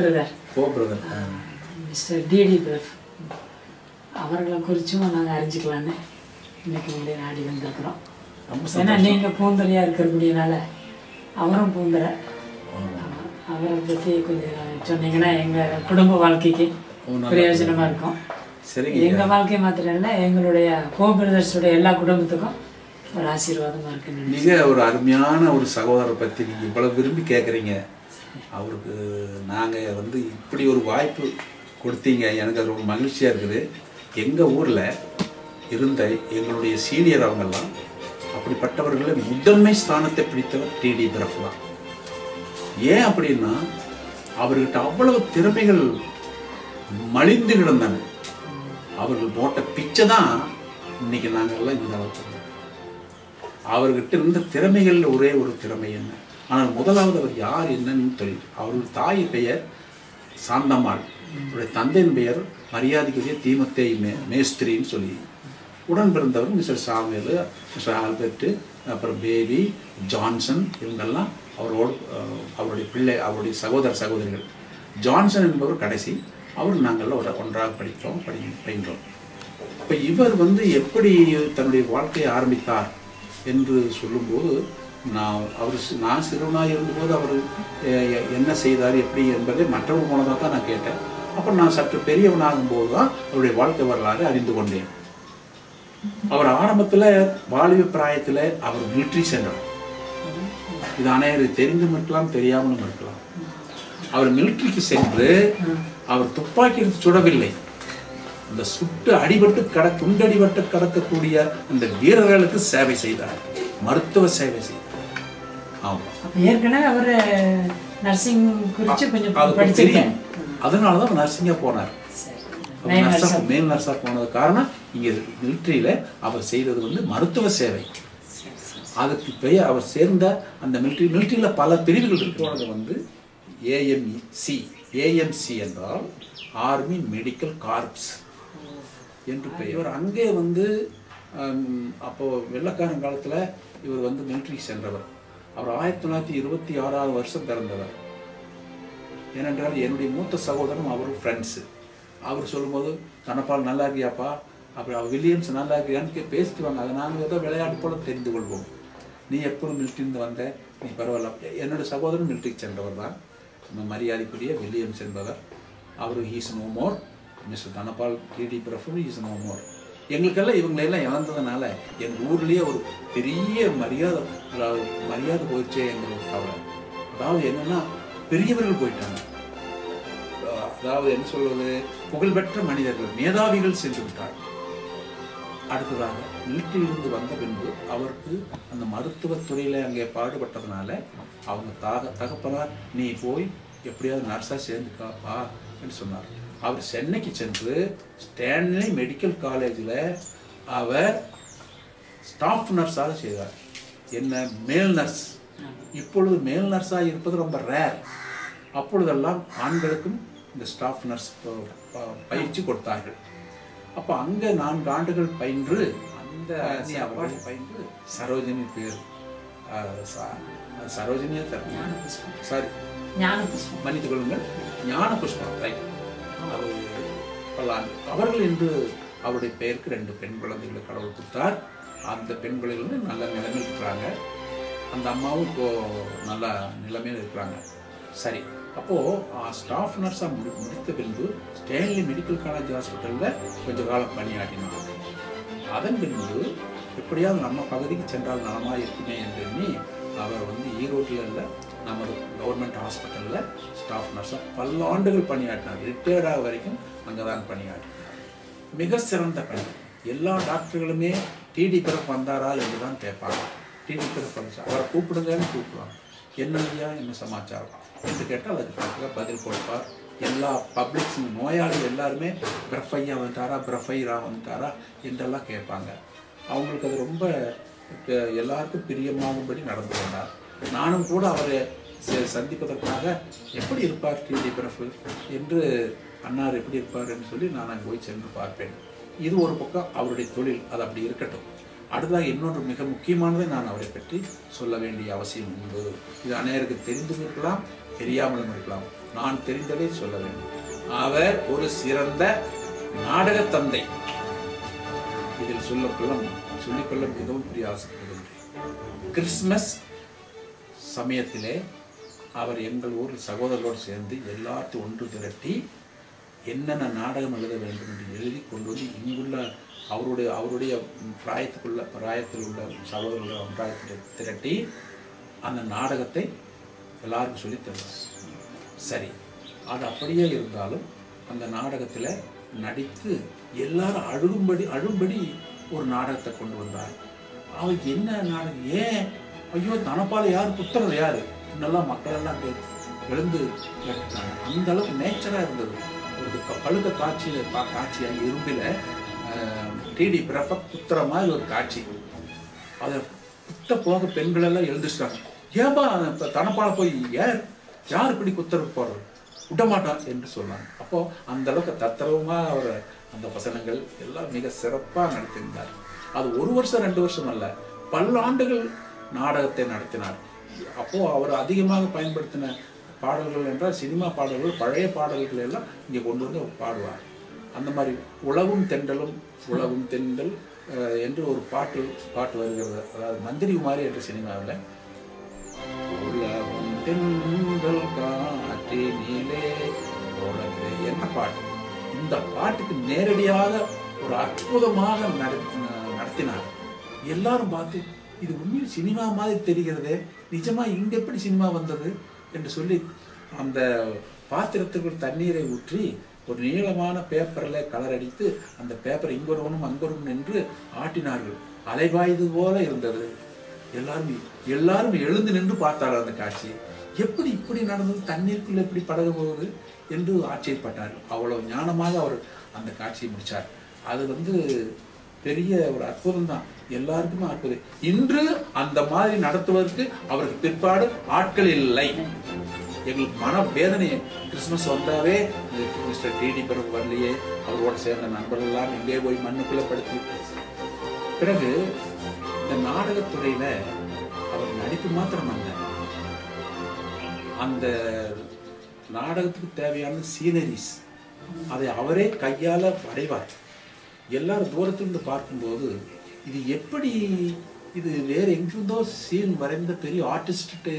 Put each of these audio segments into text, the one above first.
Brother mister DD Brough அவர்களை குறிச்சும் நாங்கள் அறிஞ்சிக்கலான்னு இன்னைக்கு உங்களுடைய நாடி வந்திருக்கிறோம். ஏன்னா நீங்கள் பூந்தரையாக இருக்கிறபடினால அவரும் பூந்தரை. அவரை பற்றி கொஞ்சம் சொன்னீங்கன்னா எங்கள் குடும்ப வாழ்க்கைக்கு பிரயோஜனமாக இருக்கும். எங்கள் வாழ்க்கை மாத்திரம் இல்லை, எங்களுடைய பிரதர்ஸோட எல்லா குடும்பத்துக்கும் ஒரு ஆசீர்வாதமாக இருக்குன்னு. மிக ஒரு அருமையான ஒரு சகோதரரை பற்றி நீங்கள் இவ்வளோ விரும்பி கேட்குறீங்க. அவருக்கு நாங்கள் வந்து இப்படி ஒரு வாய்ப்பு கொடுத்தீங்க, எனக்கு அது ரொம்ப மகிழ்ச்சியாக இருக்குது. எங்கள் ஊரில் இருந்த எங்களுடைய சீனியர் அவங்கெல்லாம் அப்படிப்பட்டவர்களை முதன்மை ஸ்தானத்தை பிடித்தவர் டிடி பிரஃப் தான். ஏன் அப்படின்னா அவர்கிட்ட அவ்வளவு திறமைகள் மலிந்து கிடந்தாங்க. அவர்கள் போட்ட பிச்சை தான் இன்னைக்கு நாங்கள் எல்லாம் இந்த அளவுக்கு. அவர்கிட்ட இருந்த திறமைகள் ஒரே ஒரு திறமை என்ன, ஆனால் முதலாவது அவர் யார் என்னன்னு தெரியும். அவர்கள் தாய் பெயர் சாந்தம்மாள், அவருடைய தந்தையின் பெயர் மரியாதைக்குரிய தீமத்தே மேஸ்திரின்னு சொல்லி. உடன் பிறந்தவர் மிஸ்டர் சாமுவேல், மிஸ்டர் ஆல்பர்ட், அப்புறம் பேபி ஜான்சன், இவங்கெல்லாம் அவரோடு அவருடைய பிள்ளை, அவருடைய சகோதரிகள். ஜான்சன் என்பவர் கடைசி. அவர் நாங்கள் ஒன்றாக பயின்றோம். இப்போ இவர் வந்து எப்படி தன்னுடைய வாழ்க்கையை ஆரம்பித்தார் என்று சொல்லும்போது, நான் சிறுவனாக இருந்தபோது அவர் என்ன செய்தார் எப்படி என்பதை மற்றவர் மூலமாக தான் நான் கேட்டேன். அப்புறம் நான் சற்று பெரியவனாகும் போது தான் அவருடைய வாழ்க்கை வரலாறு அறிந்து கொண்டேன். அவர் ஆரம்பத்தில் வாலிப பிராயத்தில் அவர் மிலிட்ரி சென்றார். இது அனைவரும் தெரிந்தும் இருக்கலாம், தெரியாமலும் இருக்கலாம். அவர் மிலிட்ரிக்கு சென்று அவர் துப்பாக்கி எடுத்து சுடவில்லை. அந்த சுட்டு அடிபட்டு துண்டடிபட்டு கடக்கக்கூடிய அந்த வீரர்களுக்கு சேவை செய்தார், மருத்துவ சேவை செய்தார். ஏற்கனவே அவர் நர்சிங் குறித்து கொஞ்சம் படிச்சிருக்கேன். அதனால தான் நர்சிங்காக போனார். மேல் நர்ஸாக போனது காரணம் இங்கே மிலிட்ரியில் அவர் செய்தது வந்து மருத்துவ சேவை. அதுக்கு பெயர் அவர் சேர்ந்த அந்த மிலிட்ரியில் பல பிரிவுகள் இருக்கு. போனது வந்து ஏஎம்சி என்றால் ஆர்மி மெடிக்கல் கார்ப்ஸ் என்று பெயர். அங்கே வந்து அப்போது வெள்ளக்காரன் காலத்தில் இவர் வந்து மிலிட்ரிக்கு சென்றவர். அவர் 1926ஆம் வருஷம் பிறந்தவர். ஏனென்றால் என்னுடைய மூத்த சகோதரன் அவரும் ஃப்ரெண்ட்ஸு. அவர் சொல்லும்போது, தனப்பால் நல்லா இருக்கியாப்பா, அப்புறம் அவர் வில்லியம்ஸ் நல்லா இருக்கியான்னு பேசிட்டு வாங்க. அதை நாங்கள் ஏதோ விளையாட்டு போல தெரிந்து கொள்வோம். நீ எப்போ மிலிட்ரிந்து வந்த, நீ பரவாயில்ல. என்னுடைய சகோதரன் மிலிட்ரிக்கு சென்றவர் தான், மரியாதைக்குரிய வில்லியம்ஸ் என்பவர். அவர் he's no more. Mister Dhanapal DD prof he's no more. எங்களுக்கெல்லாம் இவங்களெல்லாம் இழந்ததுனால எங்கள் ஊர்லேயே ஒரு பெரிய மரியாதை போயிடுச்சே எங்களுக்கு கவலை. அதாவது என்னென்னா பெரியவர்கள் போயிட்டாங்க. அதாவது என்ன சொல்வது, புகழ்பெற்ற மனிதர்கள், மேதாவிகள் சென்று விட்டார். அடுத்ததாக மிலிட்ரியிலிருந்து வந்த பின்பு அவருக்கு அந்த மருத்துவத்துறையில் அங்கே பாடுபட்டதுனால அவங்க தகப்பனார், நீ போய் எப்படியாவது நர்ஸாக சேர்ந்துக்காப்பா என்று சொன்னார். அவர் சென்னைக்கு சென்று ஸ்டான்லி மெடிக்கல் காலேஜில் அவர் ஸ்டாஃப் நர்ஸாக செய்தார். என்ன, மேல் நர்ஸ். இப்பொழுது மேல் நர்ஸாக இருப்பது ரொம்ப ரேர். அப்பொழுதெல்லாம் ஆண்களுக்கும் இந்த ஸ்டாஃப் நர்ஸ் பயிற்சி கொடுத்தார்கள். அப்போ அங்கே 4 ஆண்டுகள் பயின்று அந்த பயின்று சரோஜினி பேர் சரோஜினியா சாரி மன்னித்துக் கொள்ளுங்கள், ஞான புஷ்பம் ரைட். அவர்கள் என்று அவருடைய பெயருக்கு 2 பெண் குழந்தைகளை கடவுள் கொடுத்தார். அந்த பெண் குழந்தைகள் நல்ல நிலைமையில் இருக்கிறாங்க. அந்த அம்மாவும் இப்போ நல்ல நிலைமையில் இருக்கிறாங்க. சரி, அப்போது ஸ்டாஃப் நர்ஸாக முடித்த பின்பு ஸ்டான்லி மெடிக்கல் காலேஜ் ஹாஸ்பிட்டலில் கொஞ்சம் காலம் பணியாற்றினாங்க. அதன் பின்பு எப்படியாவது நம்ம பகுதிக்கு சென்றால் நலமாக இருக்குமே என்று எண்ணி அவர் வந்து ஈரோட்டில் உள்ள நமது கவர்மெண்ட் ஹாஸ்பிட்டலில் ஸ்டாஃப் நர்ஸாக பல ஆண்டுகள் பணியாற்றினார். ரிட்டையர்டாக வரைக்கும் அங்கே தான் பணியாற்றினார். மிக சிறந்த பணி. எல்லா டாக்டர்களுமே டிடி பிரஃப் வந்தாரா என்று தான் கேட்பாங்க. டிடி பிரஃப் வந்துச்சு, அவரை கூப்பிடுங்கன்னு கூப்பிடுவாங்க. என்னையா என்ன சமாச்சாரம் என்று கேட்டால் அதுக்கு கரெக்டாக பதில் கொடுப்பார். எல்லா பப்ளிக்ஸ் நோயாளிகள் எல்லாருமே பிரஃப் ஐயா வந்துட்டாரா, பிரஃப் ஐயா வந்துட்டாரா என்றெல்லாம் கேட்பாங்க. அவங்களுக்கு அது ரொம்ப எல்லாருக்கும் பிரியமாகும்படி நடந்து கொண்டார். நானும் கூட அவரை சந்திப்பதற்காக எப்படி இருப்பார் டிடி பிரஃப் என்று, அன்னார் எப்படி இருப்பார் என்று சொல்லி நான் அங்கே போய் சென்று பார்ப்பேன். இது ஒரு பக்கம் அவருடைய தொழில், அது அப்படி இருக்கட்டும். அடுத்ததாக இன்னொன்று மிக முக்கியமானதை நான் அவரை பற்றி சொல்ல வேண்டிய அவசியம் உண்டு. இது அனைவருக்கு தெரிந்தும் இருக்கலாம், தெரியாமலும் இருக்கலாம். நான் தெரிந்ததை சொல்ல வேண்டும். அவர் ஒரு சிறந்த நாடக தந்தை. இதில் சொல்லிக்கொள்ள மிகவும் பெரிய ஆசைப்படுகின்றேன். கிறிஸ்துமஸ் சமயத்திலே அவர் எங்கள் ஊரில் சகோதரர்களோடு சேர்ந்து எல்லாத்தையும் ஒன்று திரட்டி என்னென்ன நாடகம் எழுத வேண்டும் என்று எழுதி கொண்டு வந்து இங்குள்ள அவருடைய பிராயத்தில் உள்ள சகோதரர்களை ஒன்றாக திரட்டி அந்த நாடகத்தை எல்லாருக்கும் சொல்லி தருவார். சரி, அது அப்படியே இருந்தாலும் அந்த நாடகத்தில் நடித்து எல்லாரும் அழும்படி ஒரு நாடகத்தை கொண்டு வந்தார். அவர் என்ன நாடகம், ஏன் ஐயோ தனப்பால யார் புத்தகம் யாரு இன்னெல்லாம் மக்கள் எல்லாம் எழுந்து கேட்டுட்டாங்க. அந்த அளவுக்கு நேச்சராக இருந்தது. ஒரு பழுக்க காட்சியாக இரும்பில டிடி பிரபக் புத்திர மாதிரி ஒரு காட்சி. அதை புத்த போக பெண்கள் எல்லாம் எழுந்துச்சிட்டாங்க. ஏன்பா தனப்பால போய் யார் இப்படி குத்தருக்கு போடுறது, விடமாட்டான் என்று சொன்னாங்க. அப்போ அந்த அளவுக்கு தத்திரவமாக அவர் அந்த வசனங்கள் எல்லாம் மிக சிறப்பாக நடத்தியிருந்தார். அது 1 வருஷம் 2 வருஷம் அல்ல, பல ஆண்டுகள் நாடகத்தை நடத்தினார். அப்போ அவர் அதிகமாக பயன்படுத்தின பாடல்கள் என்றால் சினிமா பாடல்கள், பழைய பாடல்கள் எல்லாம் இங்கே கொண்டு வந்து அவர் பாடுவார். அந்த மாதிரி உழவும் தெண்டல் என்று ஒரு பாட்டு வருகிறது. அதாவது மந்திரி குமாரி என்ற சினிமாவில் உலகும் தென்றல் காற்றினிலே என்ன பாட்டு. இந்த பாட்டுக்கு நேரடியாக ஒரு அற்புதமாக நடத்தினார். எல்லாரும் பார்த்து இது உண்மையில் சினிமா மாதிரி தெரிகிறதே, நிஜமா இங்க எப்படி சினிமா வந்தது என்று சொல்லி அந்த பாத்திரத்துக்குள் தண்ணீரை ஊற்றி ஒரு நீளமான பேப்பரில் கலர் அடித்து அந்த பேப்பர் இங்கொருவனும் அங்கொருவனும் என்று ஆட்டினார்கள். அலைபாய்து போல இருந்தது. எல்லாரும் எழுந்து நின்று பார்த்தார்கள் அந்த காட்சியை. எப்படி இப்படி நடந்தது, தண்ணீருக்குள்ள எப்படி படகு போகுது என்று ஆச்சரியப்பட்டார். அவ்வளவு ஞானமாக அவர் அந்த காட்சியை முடிச்சார். அது பெரிய ஒரு அற்புதம் தான், எல்லாருக்குமே அற்புதம். இன்று அந்த மாதிரி நடத்துவதற்கு அவருக்கு பிற்பாடு ஆட்கள் இல்லை. எங்களுக்கு மன வேதனை. கிறிஸ்துமஸ் வந்தாவே மிஸ்டர் டிடி பிறகு வரலையே, அவரோட சேர்ந்த நண்பர்கள் எல்லாம் எங்கே போய் மண்ணுக்குள்ள படுத்தி. பிறகு இந்த நாடகத்துறையில அவர் நடிப்பு மாத்திரம் அல்ல, அந்த நாடகத்துக்கு தேவையான சீனரிஸ் அதை அவரே கையால வரைவார். எல்லாரும் தூரத்திலிருந்து பார்க்கும்போது இது எப்படி, இது வேறு எங்கிருந்தோ சீன் வரைந்த பெரிய ஆர்டிஸ்ட்டு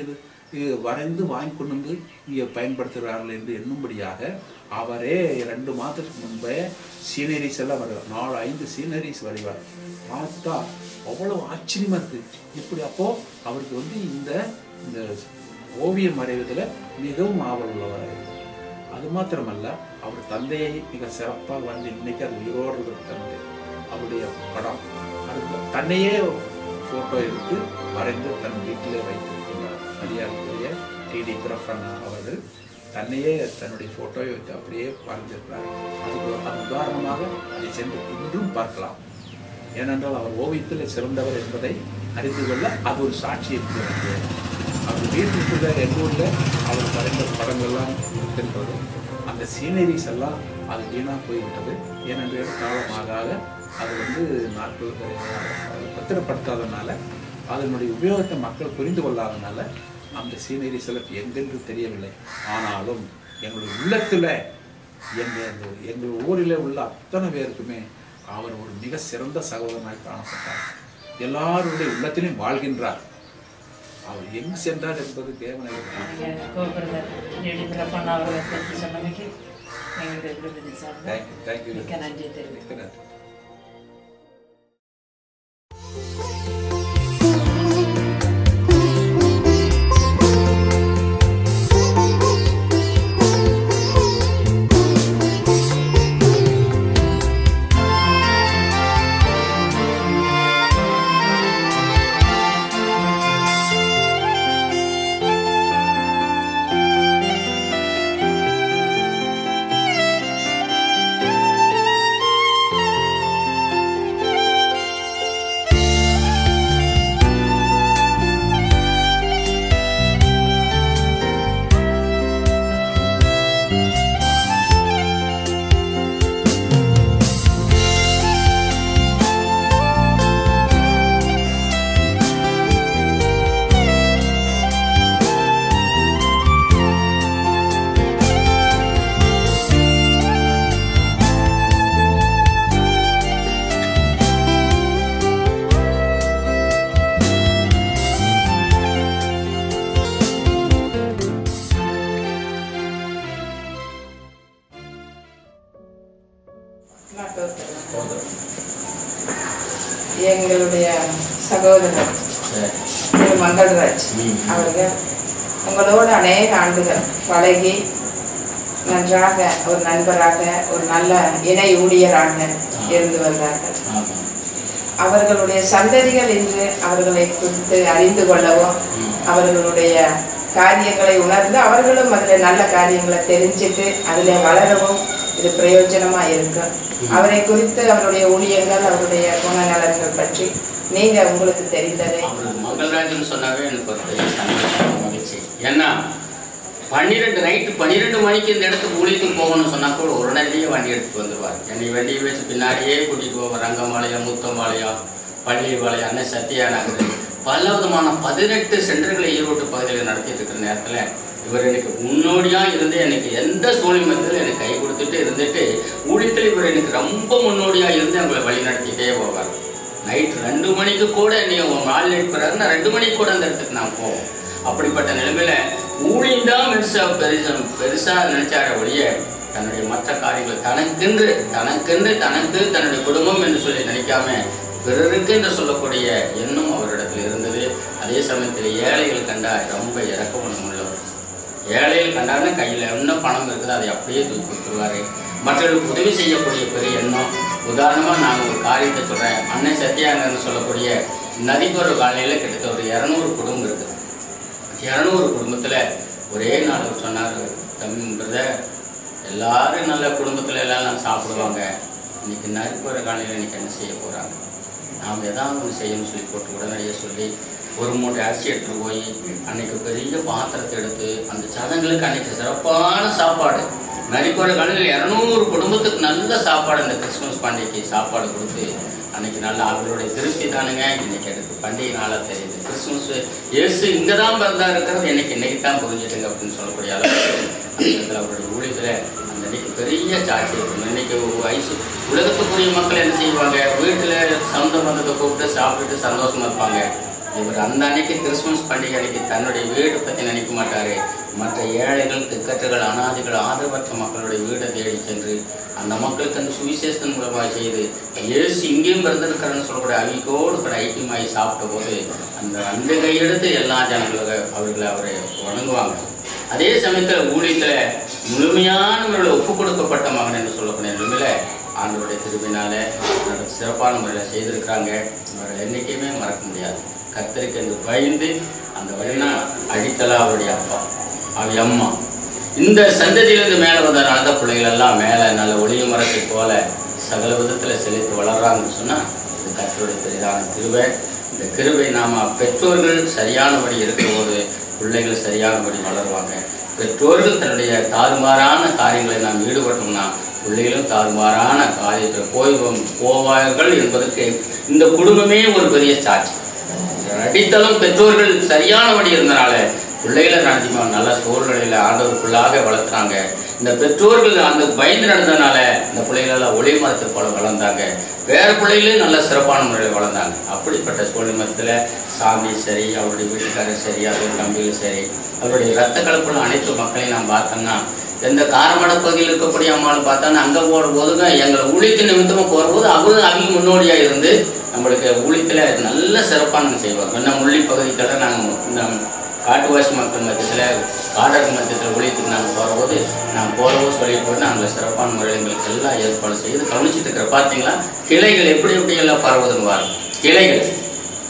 இது வரைந்து வாங்கி கொண்டு வந்து இங்கே பயன்படுத்துகிறார்கள் என்று எண்ணும்படியாக அவரே 2 மாதத்துக்கு முன்பே சீனரிஸ் எல்லாம் வரைவார். 4-5 சீனரிஸ் வரைவார். பார்த்தா அவ்வளவு ஆச்சரியமா இருக்கு. இப்படி அப்போ அவருக்கு இந்த இந்த ஓவியம் வரைவதில் மிகவும் ஆவல் உள்ளவர். அது மாத்திரமல்ல, அவர் தந்தையை மிக சிறப்பாக இன்னைக்கு அது உயிரோடு இருக்கிற தந்தை. அவருடைய படம் அது தன்னையே போட்டோ எடுத்து வரைந்து தன் வீட்டிலே வைத்திருக்கிறார். மரியாதைக்குரிய டிடி பிரபன் அவர்கள் தன்னையே தன்னுடைய போட்டோவை வைத்து அப்படியே வரைந்திருக்கிறார். அது உதாரணமாக அதை சென்று இன்றும் பார்க்கலாம். ஏனென்றால் அவர் ஓவியத்தில் சிறந்தவர் என்பதை அறிந்து கொள்ள அது ஒரு சாட்சி இருக்கிறது. அவர் வீட்டில் எங்கள் ஊரில் அவர் வரைந்த படங்கள்லாம் இருக்கின்றது. அந்த சீனரிஸ் எல்லாம் அது வீணாக போய்விட்டது. ஏனென்ற காலமாக அது நாட்கள் பத்திரப்படுத்தாதனால, அதனுடைய உபயோகத்தை மக்கள் புரிந்து கொள்ளாதனால அந்த சீனரிஸ் எல்லாம் எங்கென்று தெரியவில்லை. ஆனாலும் எங்களுடைய உள்ளத்தில் எங்கள் ஊரில் உள்ள அத்தனை பேருக்குமே அவர் ஒரு மிக சிறந்த சகோதரனாக காணப்பட்டார். எல்லாருடைய உள்ளத்திலையும் வாழ்கின்றார். அவர் எங்கு சென்றார் என்பது தேவனை. நன்றி. எங்களுடைய சகோதரர் திரு மங்கள்ராஜ் அவர்கள் உங்களோட அநேக ஆண்டுகள் பழகி நன்றாக ஒரு நண்பராக ஒரு நல்ல இணை ஊழியராக இருந்து வருகிறார்கள். அவர்களுடைய சந்ததிகள் இன்று அவர்களை குறித்து அறிந்து கொள்ளவும் அவர்களுடைய காரியங்களை உணர்ந்து அவர்களும் அதில் நல்ல காரியங்களை தெரிஞ்சுட்டு அதில் வளரவும் இது பிரயோஜனமா இருக்கும். அவரை குறித்து அவருடைய ஊழியங்கள் அவருடைய குணநலன்கள் பற்றி நீங்க உங்களுக்கு தெரிந்ததை மங்கள்ராஜன் சொன்னாவே எனக்கு ஒரு பெரிய சந்தோஷம் மகிழ்ச்சி. ஏன்னா 12 மணிக்கு இந்த இடத்துக்கு ஊழியத்துக்கு போகணும்னு சொன்னா கூட ஒரு நேரடியே வண்டி எடுத்துட்டு வந்துடுவார். என்னை வண்டியை வச்சு பின்னாடியே கூட்டிட்டு போவார். ரங்கம்பாளையம், முத்தம்பாளையம், பள்ளிபாளையம், அன்னை சத்யா நகர், பல விதமான 18 சென்டர்களை ஈரோட்டு பகுதியில் நடத்திட்டு இருக்கிற நேரத்தில் இவர் எனக்கு முன்னோடியா இருந்து எனக்கு எந்த சூழ்நிலையில் எனக்கு கை கொடுத்துட்டு இருந்துட்டு ஊழியத்தில் இவர் எனக்கு ரொம்ப முன்னோடியா இருந்து அவங்களை வழி நடத்திட்டே போவார். நைட் 2 மணிக்கு கூட நீ ஒரு நாள் லைட் போறாருன்னா 2 மணிக்கு கூட அந்த இடத்துக்கு நான் போவோம். அப்படிப்பட்ட நிலைமையில ஊழியந்தான் பெருசா நினைச்சார ஒழிய தன்னுடைய மற்ற காரியங்களை தனக்கு தன்னுடைய குடும்பம் என்று சொல்லி நினைக்காம பிறருக்கு என்று சொல்லக்கூடிய எண்ணம் அவரிடத்தில் இருந்தது. அதே சமயத்தில் ஏழைகள் கண்டா ரொம்ப இறக்க உள்ளவர். ஏழைகள் கண்டாருன்னா கையில் என்ன பணம் இருக்குதோ அதை அப்படியே தூக்கி கொடுத்துருவாரு. மற்றவர்களுக்கு உதவி செய்யக்கூடிய பெரிய எண்ணம். உதாரணமாக நான் ஒரு காரியத்தை சொல்கிறேன். அன்னை சத்யானன்னு சொல்லக்கூடிய நதிக்கொரு காலையில் கிட்டத்தட்ட ஒரு 200 குடும்பம் இருக்குது. 200 குடும்பத்தில் ஒரே நாள் சொன்னார், பிரதர் எல்லாரும் நல்ல குடும்பத்தில் எல்லாம் சாப்பிடுவாங்க, இன்னைக்கு நதிக்கொரு காலையில் இன்னைக்கு என்ன செய்ய போகிறாங்க, நாம் எதாவது ஒன்று செய்யணும்னு சொல்லி போட்டு உடனடியே சொல்லி ஒரு மூட்டை அரிசி எடுத்துகிட்டு போய் அன்னைக்கு பெரிய பாத்திரத்தை எடுத்து அந்த சடங்குகளுக்கு அன்னைக்கு சிறப்பான சாப்பாடு நரிக்கோட காலையில் 200 குடும்பத்துக்கு நல்ல சாப்பாடு அந்த கிறிஸ்துமஸ் பண்டிகைக்கு சாப்பாடு கொடுத்து அன்னைக்கு நல்லா அவர்களுடைய திருப்தி தானுங்க. இன்னைக்கு எனக்கு பண்டிகை நாளாக தெரியுது. கிறிஸ்துமஸ் இயேசு இங்கே தான் பிறந்தா இருக்கிறது இன்னைக்கு தான் புரிஞ்சுட்டுங்க அப்படின்னு சொல்லக்கூடிய அளவுக்கு அந்த இடத்துல அவருடைய ஊழியத்தில் அந்த இன்னைக்கு பெரிய சாட்சி இருக்கும். இன்னைக்கு வயசு உலகத்துக்குரிய மக்கள் என்ன செய்வாங்க, வீட்டில் சொந்த பந்தத்தை கூப்பிட்டு சாப்பிட்டுட்டு சந்தோஷமா இருப்பாங்க. இவர் அந்த அன்னைக்கு கிறிஸ்துமஸ் பண்டிகை அன்னைக்கு தன்னுடைய வீட்டை பற்றி நினைக்க மாட்டாரு. மற்ற ஏழைகள், திக்கற்றுகள், அனாதைகள், ஆதரவற்ற மக்களுடைய வீடை தேடி சென்று அந்த மக்களுக்கு அந்த சுவிசேஷத்தின் மூலமாக செய்து இயேசு இங்கேயும் பிறந்திருக்கிறன்னு சொல்லக்கூடிய அவங்களோடு கூட ஐக்கியமாகி சாப்பிட்ட போது அந்த கையெடுத்து எல்லா ஜனங்களும் அவரை வணங்குவாங்க. அதே சமயத்தில் ஊழியத்தில் முழுமையானவர்களை ஒப்பு கொடுக்கப்பட்ட மகன் என்று சொல்லக்கூடிய நிலைமையில் ஆண்டவருடைய திரும்பினால சிறப்பான முறையில் செய்திருக்கிறாங்க. அவர்கள் என்றைக்குமே மறக்க முடியாது. கர்த்தருக்கு என்று பயந்து அந்த வழினா அடித்தலா அவருடைய அப்பா அவ அம்மா இந்த சந்ததியிலிருந்து மேலே வந்ததுனால தான் பிள்ளைகள் எல்லாம் மேலே நல்ல ஒளிய மரத்தை போல சகல விதத்தில் செழித்து வளர்றாங்கன்னு சொன்னால் இது கர்த்தருடைய பெரிதான கிருபை. இந்த கிருபை நாம் பெற்றோர்கள் சரியானபடி இருக்கிறபோது பிள்ளைகள் சரியானபடி வளருவாங்க. பெற்றோர்கள் தன்னுடைய தாறுமாறான காரியங்களை நாம் ஈடுபட்டோம்னா பிள்ளைகளும் தாறுமாறான காரியத்தில் போவார்கள் என்பதற்கு இந்த குடும்பமே ஒரு பெரிய சாட்சி. அடித்தளம் பெற்றோர்கள் சரியானபடி இருந்தனால பிள்ளைகளை நடத்திமா நல்ல சூழ்நிலையில ஆண்டவருக்குள்ளாக வளர்த்துறாங்க. இந்த பெற்றோர்கள் அந்த பயந்து நடந்ததுனால இந்த பிள்ளைகளெல்லாம் ஒளி மரத்தை போல வளர்ந்தாங்க. வேற பிள்ளைகளும் நல்ல சிறப்பான முறையில் வளர்ந்தாங்க. அப்படிப்பட்ட சூழ்நிலத்தில் சாமி சரி, அவருடைய வீட்டுக்காரர் சரி, அவருடைய தம்பிகள் சரி, அவருடைய ரத்த கலப்புள்ள அனைத்து மக்களையும் நாம் பார்த்தோம்னா எந்த காரமட பகுதியில் இருக்கக்கூடிய அம்மானு பார்த்தோன்னா அங்கே போகிற போதுங்க எங்களை ஊழியத்தின் நிமித்தமாக போகிற போது அவங்க முன்னோடியாக இருந்து நம்மளுக்கு ஊழியத்தில் நல்ல சிறப்பாக நாங்கள் செய்வோம். என்ன முள்ளி பகுதிக்கெல்லாம் நாங்கள் இந்த காட்டுவாசி மக்கள் மத்தியத்தில் காடர் மத்தியத்தில் ஊழியத்துக்கு நாங்கள் போகிறபோது நாங்கள் போகிறபோது சொல்லிட்டு போட்டு நாங்கள் சிறப்பான முறையில் எங்களுக்கு எல்லாம் ஏற்பாடு செய்து கவனிச்சுட்டு இருக்கிற பார்த்தீங்களா கிளைகள் எப்படி எல்லாம் பரவுதுன்னு வாங்க. கிளைகள்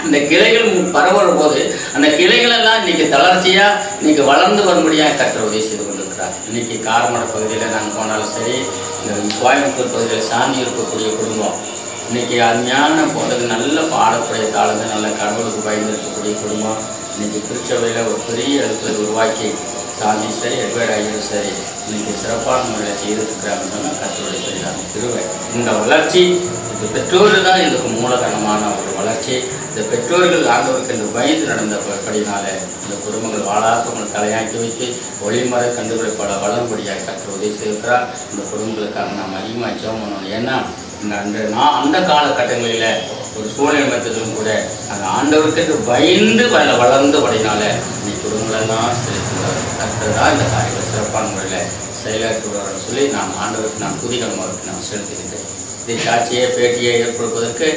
அந்த கிளைகள் பரவுற போது அந்த கிளைகளெல்லாம் இன்னைக்கு தளர்ச்சியாக இன்னைக்கு வளர்ந்து வரும்படியாக கற்ற உதவி செய்து கொண்டிருக்கிறார். இன்னைக்கு காரமட பகுதியில் நாங்கள் போனாலும் சரி, இந்த கோயம்புத்தூர் பகுதியில் சாமி இருக்கக்கூடிய குடும்பம் இன்னைக்கு அருமையான போனது நல்ல பாடக்கூடிய தாளங்க நல்ல கடவுளுக்கு பயந்து இருக்கக்கூடிய குடும்பம் இன்னைக்கு திருச்சபையில் ஒரு பெரிய இடத்துல உருவாக்கி சாந்தி சரி, எட்வர்ட் ஐயர் சரி இன்னைக்கு சிறப்பான முறையில் செய்திருக்கிறாங்கன்னு சொன்னால் கர்த்தருடைய பெரிதான கிருபை. இந்த வளர்ச்சி இந்த பெற்றோர்கள் தான் இதுக்கு மூலகரணமான ஒரு வளர்ச்சி. இந்த பெற்றோர்கள் ஆண்டவருக்கு என்று பயந்து நடந்தபடினால இந்த குடும்பங்கள் வாழாத்தவங்கள் தலையாக்கி வைத்து ஒளிமறை கண்டுகளை பல வளரும்படியாக கர்த்தர் உதவி செய்திருக்கிறார். இந்த குடும்பங்களுக்காக நாம் அதிகமாக ஜெபம் பண்ணணும். ஏன்னா அந்த காலகட்டங்களில் ஒரு சூழ்நிலை மத்தியிலும் கூட அந்த ஆண்டவருக்கு பயந்து வளர்ந்து படினால இன்னைக்கு குடும்பங்களெல்லாம் செலுத்துகிறார். கர்த்தர் தான் இந்த காரியங்களை சிறப்பான முறையில் செயலாற்றுவார்கள் சொல்லி நான் ஆண்டவருக்கு நான் புதிகரமாக நான் செலுத்துகின்றேன். இதை சாட்சியை பேட்டியை ஏற்படுவதற்கு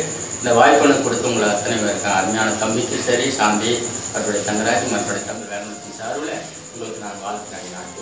இந்த வாய்ப்புகளை கொடுத்து உங்களை அத்தனை பேருக்கு அருமையான தம்பிக்கு சரி சாந்தி அவருடைய தங்கராஜ் மற்றடைய தம்பி வேணுமத்தின் சார்பில் உங்களுக்கு நான் வாழ்த்துக்களை நான்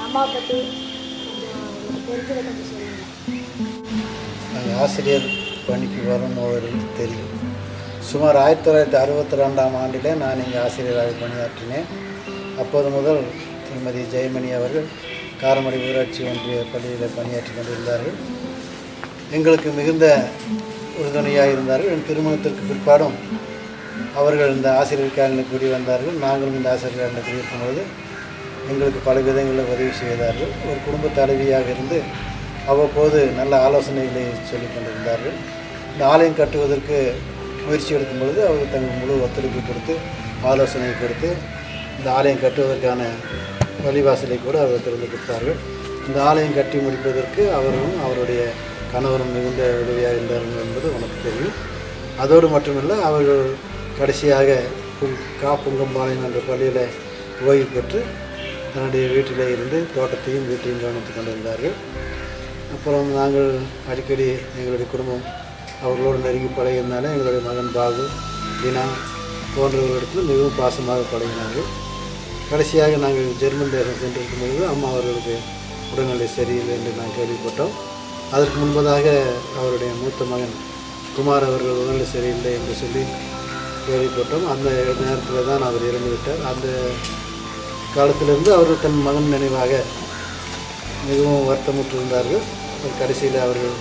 அம்மாவை பற்றி கொஞ்சம் தெரிஞ்சதை கொஞ்சம் சொல்லுங்கள். நாங்கள் ஆசிரியர் பணிக்கு வரணும் தெரியும். சுமார் 1962ஆம் ஆண்டிலே நான் இங்கே ஆசிரியராக பணியாற்றினேன். அப்போது முதல் திருமதி ஜெயமணி அவர்கள் காரமடை ஊராட்சி ஒன்றிய பள்ளியில் பணியாற்றி கொண்டிருந்தார்கள். எங்களுக்கு மிகுந்த உறுதுணையாக இருந்தார்கள். என் திருமணத்திற்கு பிற்பாடும் அவர்கள் இந்த ஆசிரியர் காலனில் கூடி வந்தார்கள். நாங்களும் இந்த ஆசிரியர் காலனில் கூடியிருக்கும்போது எங்களுக்கு பல விதங்களில் உதவி செய்தார்கள். ஒரு குடும்ப தலைவியாக இருந்து அவ்வப்போது நல்ல ஆலோசனைகளை சொல்லிக் கொண்டிருந்தார்கள். இந்த ஆலயம் கட்டுவதற்கு முயற்சி எடுக்கும் பொழுது அவர்கள் தங்கள் முழு ஒத்துழைப்பு கொடுத்து ஆலோசனை கொடுத்து இந்த ஆலயம் கட்டுவதற்கான வழிவாசலை கூட அவர் திறந்து கொடுத்தார்கள். இந்த ஆலயம் கட்டி முடிப்பதற்கு அவரும் அவருடைய கணவரும் மிகுந்த உதவியாக இருந்தார்கள் என்பது உனக்கு தெரியும். அதோடு மட்டுமல்ல, அவர்கள் கடைசியாக புங்கம்பாளையம் என்ற பள்ளியில் ஓய்வு பெற்று தன்னுடைய வீட்டிலே இருந்து தோட்டத்தையும் வீட்டையும் கவனித்து கொண்டிருந்தார்கள். அப்புறம் நாங்கள் அடிக்கடி எங்களுடைய குடும்பம் அவர்களோடு நெருங்கி பழகினாலே எங்களுடைய மகன் பாபு, தினா போன்றவர்களிடத்தில் மிகவும் பாசமாக பழகினார்கள். கடைசியாக நாங்கள் ஜெர்மன் தேசம் சென்றிருக்கும் பொழுது அம்மா அவர்களுக்கு உடல்நிலை சரியில்லை என்று நான் கேள்விப்பட்டோம். அதற்கு முன்பதாக அவருடைய மூத்த மகன் குமார் அவர்கள் உடல்நிலை சரியில்லை என்று சொல்லி கேள்விப்பட்டோம். அந்த நேரத்தில் தான் அவர் இறந்துவிட்டார். அந்த காலத்திலிருந்து அவர்கள் தன் மகன் நினைவாக மிகவும் வருத்தமுற்றிருந்தார்கள். கடைசியில் அவர்கள்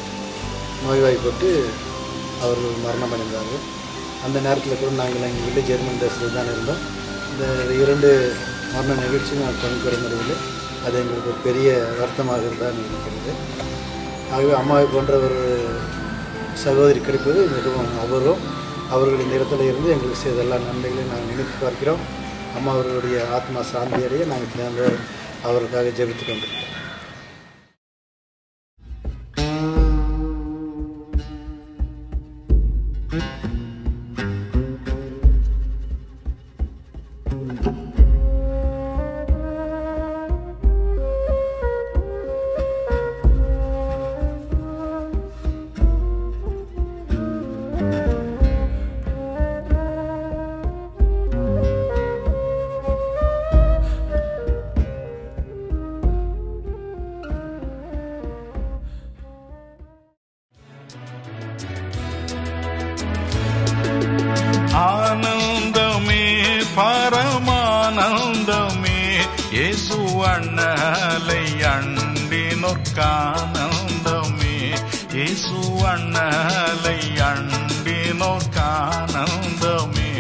நோய்வாய்ப்பட்டு அவர்கள் மரணம் அடைந்தார்கள். அந்த நேரத்தில் கூட நாங்கள் எங்கள் வீட்டில் ஜெர்மன் தேசத்தில் தான் இருந்தோம். இந்த 2 மரண நிகழ்ச்சியும் நான் பங்கு பெற முடியவில்லை. அது எங்களுக்கு ஒரு பெரிய வருத்தமாக தான் இருக்கிறது. ஆகவே அம்மாவை போன்ற ஒரு சகோதரி கிடைப்பது மிகவும் அபூர்வம். அவர்கள் இந்த இடத்துல இருந்து எங்களுக்கு செய்த எல்லா நன்மைகளையும் நாங்கள் நினைத்து பார்க்கிறோம். அம்மா அவர்களுடைய ஆத்மா சாந்தி அடைய நாங்கள் தினந்தோறும் அவருக்காக ஜெபித்து கொண்டிருக்கிறோம். ஆனந்தமே பரமானந்தமே இயேசு அண்ணலை அண்டினோர்க்கானந்தமே இயேசு அண்ணலை அண்டினோர்க்கானந்தமே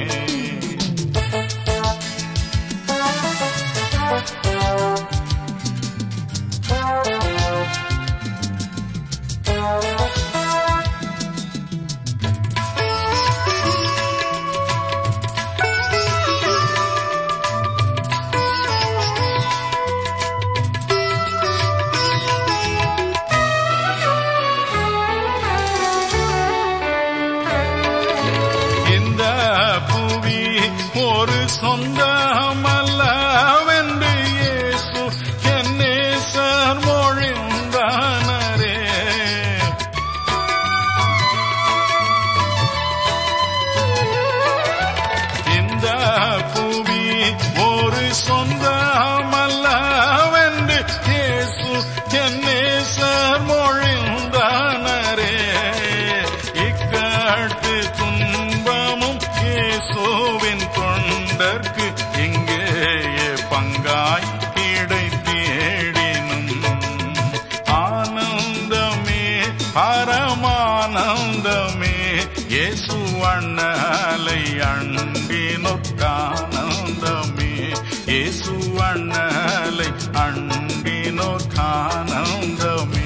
ஒரு சொந்தமல்லவென்று இயேசு என் நேசர் மொழிந்தானரே. இந்த புவி ஒரு சொந்தமல்லவென்று இயேசு என் நேசர் மொழிந்தானரே. இக்கட்டு துன்பமும் இயேசுவின் தொண்டர்க்கு இங்கேயே பங்காய் கிடைத்தேடினும் ஆனந்தமே பரமானந்தமே இயேசு அண்ணலை அண்டினோர்க்கானந்தமே இயேசு அண்ணலை அண்டினோர்க்கானந்தமே.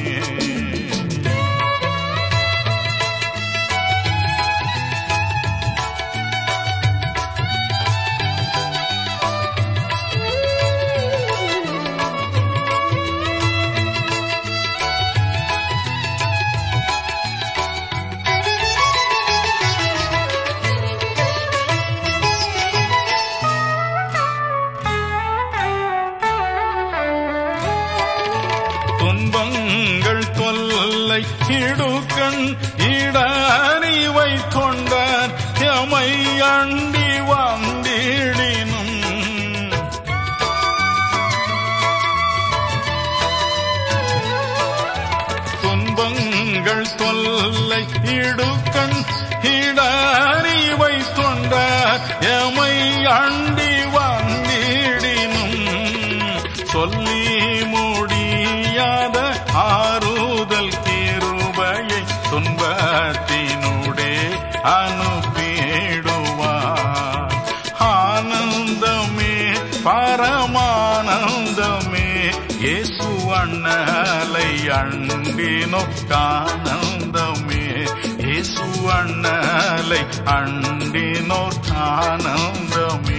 துன்பங்கள் தொல்லை இடுக்கண் இடறிவை கொண்டார் எமை அண்டி வந்திடினும் துன்பங்கள் தொல்லை இடுக்கண் இடறிவை கொண்டார் எமை அண்டி வந்திடினும் சொல்லி முடியாத ஆறுதல் கிருபையை துன்பத்தினுடே அனுப்பிடுவார். ஆனந்தமே பரமானந்தமே இயேசு அண்ணலை அண்டினோர்க்கானந்தமே இயேசு அண்ணலை அண்டினோர்க்கானந்தமே.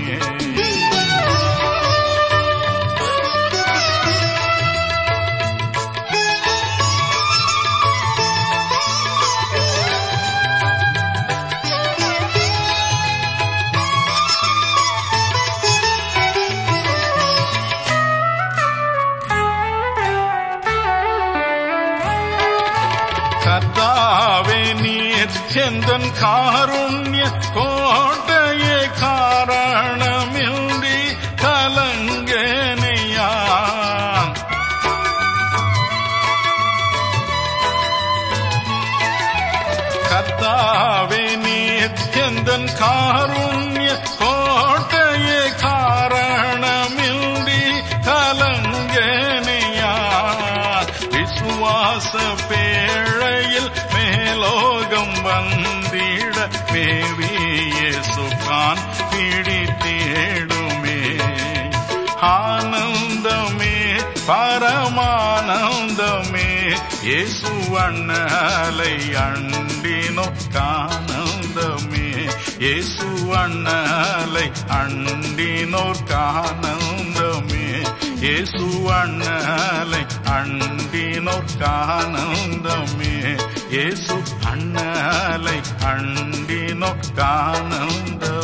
கர்த்தாவே நீர் செந்தன் காருண்ய கோட்டையே காரணமின்றி கலங்கனையான் கர்த்தாவே நீர் எந்தன் காருண்ய கோட்டையே, காரணமின்றி கலங்கனையா. விசுவாச பேழையில் மேலோகம் வந்திட மேவிய சுகான் பிடித்தேடுமே. ஆனந்தமே பரமானந்தமே, இயேசு அண்ணலை அண்டினோர்க்கானந்தமே. இயேசு அண்ணலை அண்டினோர்க்கானந்தமே. இயேசு அண்ணலை அண்டினோர்க்கானந்தமே. இயேசு அண்ணலை அண்டினோர்க்கானந்தமே.